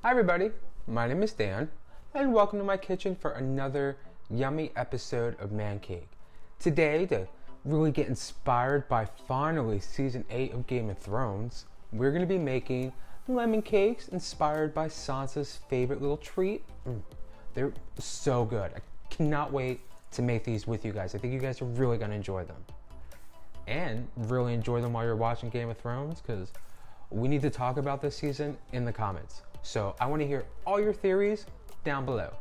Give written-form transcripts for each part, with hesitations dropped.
Hi everybody, my name is Dan, and welcome to my kitchen for another yummy episode of Man Cake. Today, to really get inspired by finally season 8 of Game of Thrones, we're going to be making lemon cakes inspired by Sansa's favorite little treat. They're so good. I cannot wait to make these with you guys. I think you guys are really going to enjoy them. And really enjoy them while you're watching Game of Thrones, because we need to talk about this season in the comments. So I want to hear all your theories down below.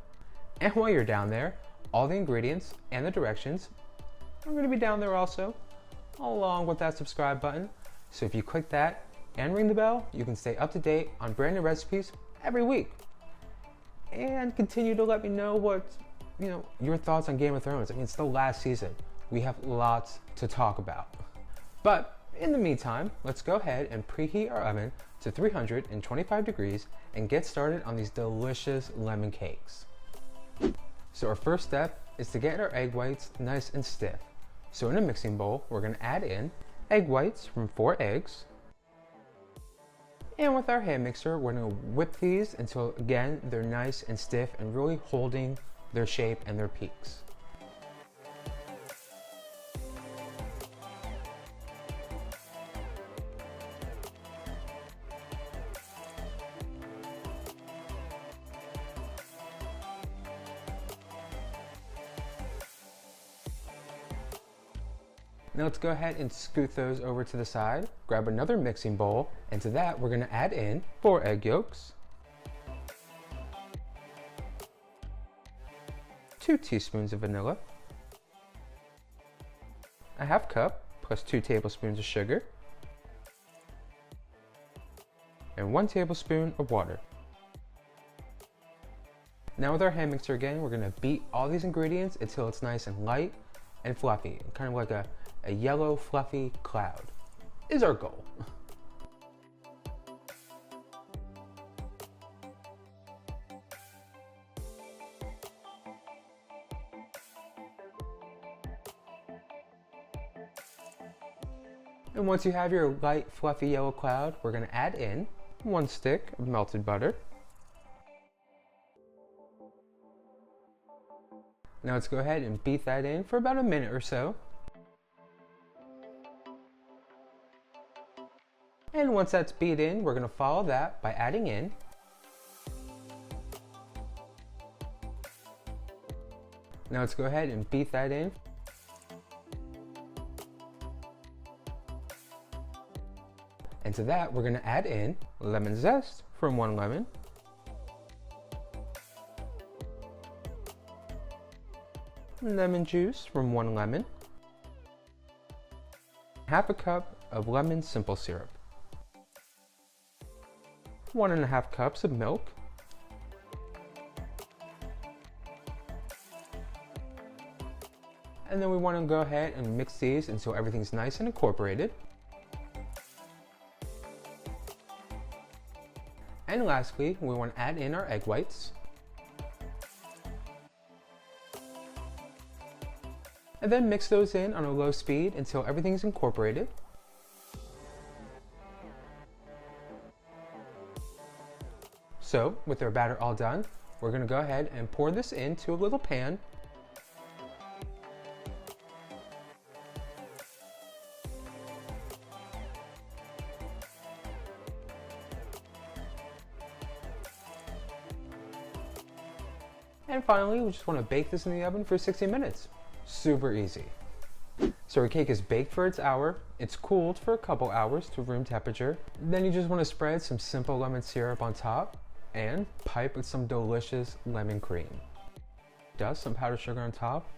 And while you're down there, all the ingredients and the directions are going to be down there also, along with that subscribe button. So if you click that and ring the bell, you can stay up to date on brand new recipes every week. And continue to let me know what, your thoughts on Game of Thrones. I mean, it's the last season. We have lots to talk about. But in the meantime, let's go ahead and preheat our oven to 325 degrees and get started on these delicious lemon cakes. So our first step is to get our egg whites nice and stiff. So in a mixing bowl, we're going to add in egg whites from 4 eggs. And with our hand mixer, we're going to whip these until, again, they're nice and stiff and really holding their shape and their peaks. Now let's go ahead and scoot those over to the side. Grab another mixing bowl, and to that we're going to add in 4 egg yolks, 2 teaspoons of vanilla, a half cup plus 2 tablespoons of sugar, and 1 tablespoon of water. Now with our hand mixer again, we're going to beat all these ingredients until it's nice and light and fluffy, kind of like a yellow fluffy cloud is our goal. And once you have your light fluffy yellow cloud, we're going to add in 1 stick of melted butter. Now let's go ahead and beat that in for about a minute or so. And once that's beat in, we're going to follow that by adding in now let's go ahead and beat that in. And to that, we're going to add in lemon zest from 1 lemon, lemon juice from 1 lemon, half a cup of lemon simple syrup, 1.5 cups of milk, and then we want to go ahead and mix these until everything's nice and incorporated. And lastly, we want to add in our egg whites. And then mix those in on a low speed until everything's incorporated. So, with our batter all done, we're going to go ahead and pour this into a little pan. And finally, we just want to bake this in the oven for 60 minutes. Super easy. So our cake is baked for its hour, it's cooled for a couple hours to room temperature. Then you just want to spread some simple lemon syrup on top and pipe with some delicious lemon cream. Dust some powdered sugar on top.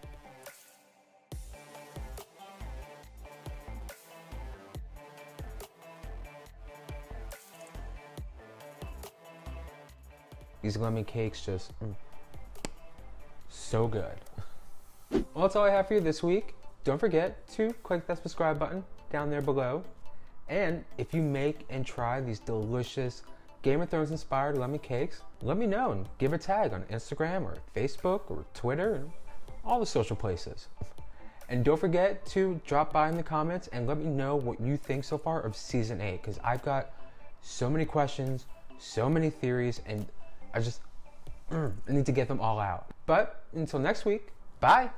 These lemon cakes just so good. Well, that's all I have for you this week. Don't forget to click that subscribe button down there below. And if you make and try these delicious Game of Thrones inspired lemon cakes, let me know and give a tag on Instagram or Facebook or Twitter and all the social places. And don't forget to drop by in the comments and let me know what you think so far of season 8, because I've got so many questions, so many theories, and I need to get them all out. But until next week, bye.